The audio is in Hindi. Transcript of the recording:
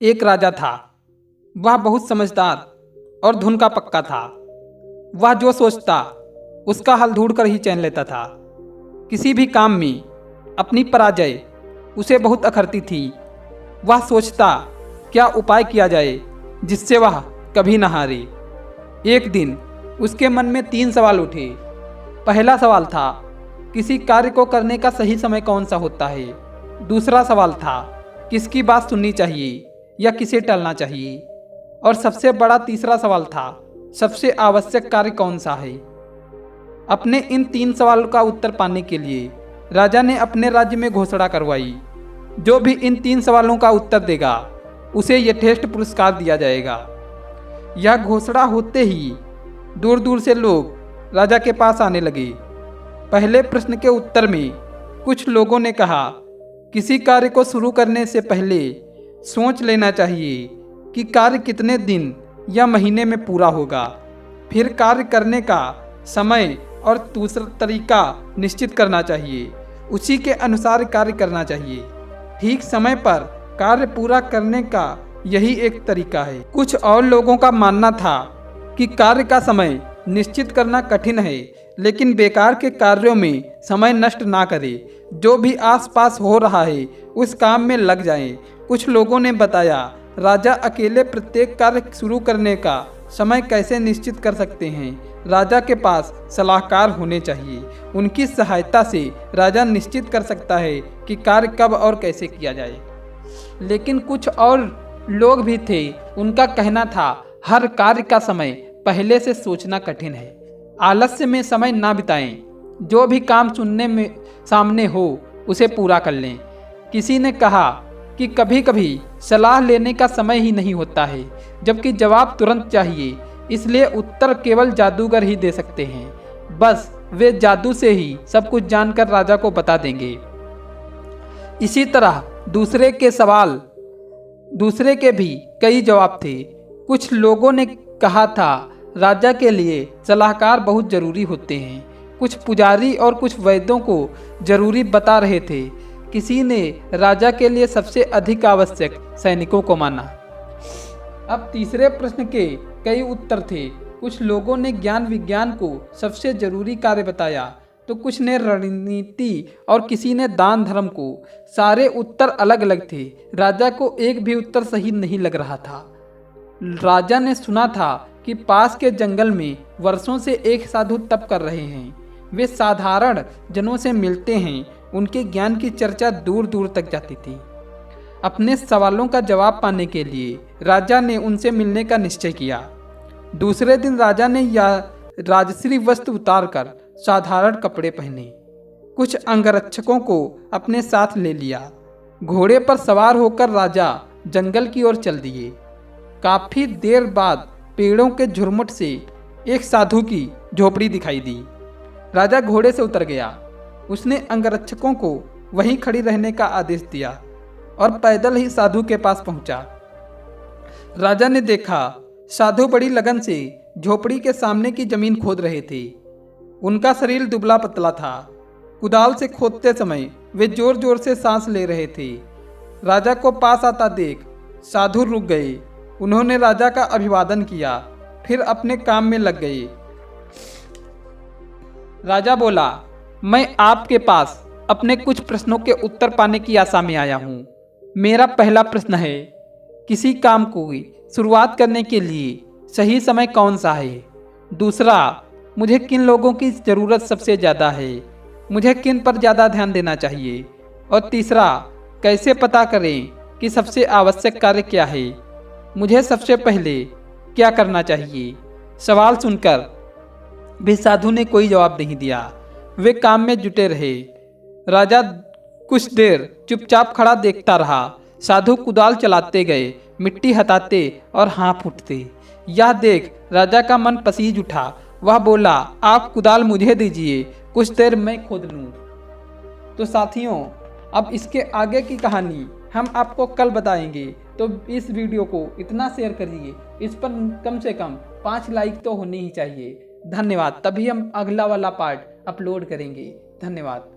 एक राजा था। वह बहुत समझदार और धुन का पक्का था। वह जो सोचता उसका हल ढूंढकर ही चैन लेता था। किसी भी काम में अपनी पराजय उसे बहुत अखरती थी। वह सोचता क्या उपाय किया जाए जिससे वह कभी न हारे। एक दिन उसके मन में 3 सवाल उठे। पहला सवाल था, किसी कार्य को करने का सही समय कौन सा होता है। दूसरा सवाल था, किसकी बात सुननी चाहिए या किसे टालना चाहिए। और सबसे बड़ा तीसरा सवाल था, सबसे आवश्यक कार्य कौन सा है। अपने इन 3 सवालों का उत्तर पाने के लिए राजा ने अपने राज्य में घोषणा करवाई। जो भी इन 3 सवालों का उत्तर देगा उसे यथेष्ट पुरस्कार दिया जाएगा। यह घोषणा होते ही दूर दूर से लोग राजा के पास आने लगे। पहले प्रश्न के उत्तर में कुछ लोगों ने कहा, किसी कार्य को शुरू करने से पहले सोच लेना चाहिए कि कार्य कितने दिन या महीने में पूरा होगा। फिर कार्य करने का समय और दूसरा तरीका निश्चित करना चाहिए। उसी के अनुसार कार्य करना चाहिए। ठीक समय पर कार्य पूरा करने का यही एक तरीका है। कुछ और लोगों का मानना था कि कार्य का समय निश्चित करना कठिन है, लेकिन बेकार के कार्यों में समय नष्ट ना करें। जो भी आसपास हो रहा है उस काम में लग जाएं। कुछ लोगों ने बताया, राजा अकेले प्रत्येक कार्य शुरू करने का समय कैसे निश्चित कर सकते हैं। राजा के पास सलाहकार होने चाहिए। उनकी सहायता से राजा निश्चित कर सकता है कि कार्य कब और कैसे किया जाए। लेकिन कुछ और लोग भी थे। उनका कहना था, हर कार्य का समय पहले से सोचना कठिन है। आलस्य में समय ना बिताएं। जो भी काम सुनने में सामने हो उसे पूरा कर लें। किसी ने कहा कि कभी कभी सलाह लेने का समय ही नहीं होता है, जबकि जवाब तुरंत चाहिए। इसलिए उत्तर केवल जादूगर ही दे सकते हैं। बस वे जादू से ही सब कुछ जानकर राजा को बता देंगे। इसी तरह दूसरे के भी कई जवाब थे। कुछ लोगों ने कहा था, राजा के लिए सलाहकार बहुत जरूरी होते हैं। कुछ पुजारी और कुछ वैद्यों को जरूरी बता रहे थे। किसी ने राजा के लिए सबसे अधिक आवश्यक सैनिकों को माना। अब तीसरे प्रश्न के कई उत्तर थे। कुछ लोगों ने ज्ञान विज्ञान को सबसे जरूरी कार्य बताया, तो कुछ ने रणनीति और किसी ने दान धर्म को। सारे उत्तर अलग अलग थे। राजा को एक भी उत्तर सही नहीं लग रहा था। राजा ने सुना था कि पास के जंगल में वर्षों से एक साधु तप कर रहे हैं। वे साधारण जनों से मिलते हैं। उनके ज्ञान की चर्चा दूर दूर तक जाती थी। अपने सवालों का जवाब पाने के लिए राजा ने उनसे मिलने का निश्चय किया। दूसरे दिन राजा ने राजश्री वस्त्र उतारकर साधारण कपड़े पहने। कुछ अंगरक्षकों को अपने साथ ले लिया। घोड़े पर सवार होकर राजा जंगल की ओर चल दिए। काफी देर बाद पेड़ों के झुरमुट से एक साधु की झोपड़ी दिखाई दी। राजा घोड़े से उतर गया। उसने अंगरक्षकों को वहीं खड़ी रहने का आदेश दिया और पैदल ही साधु के पास पहुंचा। राजा ने देखा, साधु बड़ी लगन से झोपड़ी के सामने की जमीन खोद रहे थे। उनका शरीर दुबला पतला था। कुदाल से खोदते समय वे जोर जोर से सांस ले रहे थे। राजा को पास आता देख साधु रुक गए। उन्होंने राजा का अभिवादन किया, फिर अपने काम में लग गए। राजा बोला, मैं आपके पास अपने कुछ प्रश्नों के उत्तर पाने की आशा में आया हूँ। मेरा पहला प्रश्न है, किसी काम को शुरुआत करने के लिए सही समय कौन सा है। दूसरा, मुझे किन लोगों की ज़रूरत सबसे ज़्यादा है। मुझे किन पर ज़्यादा ध्यान देना चाहिए। और तीसरा, कैसे पता करें कि सबसे आवश्यक कार्य क्या है। मुझे सबसे पहले क्या करना चाहिए। सवाल सुनकर भी साधु ने कोई जवाब नहीं दिया। वे काम में जुटे रहे। राजा कुछ देर चुपचाप खड़ा देखता रहा। साधु कुदाल चलाते गए, मिट्टी हटाते और हाँफ उठते। यह देख राजा का मन पसीज उठा। वह बोला, आप कुदाल मुझे दीजिए, कुछ देर मैं खोद लूँ। तो साथियों, अब इसके आगे की कहानी हम आपको कल बताएंगे। तो इस वीडियो को इतना शेयर करिए, इस पर कम से कम 5 लाइक तो होने ही चाहिए। धन्यवाद। तभी हम अगला वाला पार्ट अपलोड करेंगे। धन्यवाद।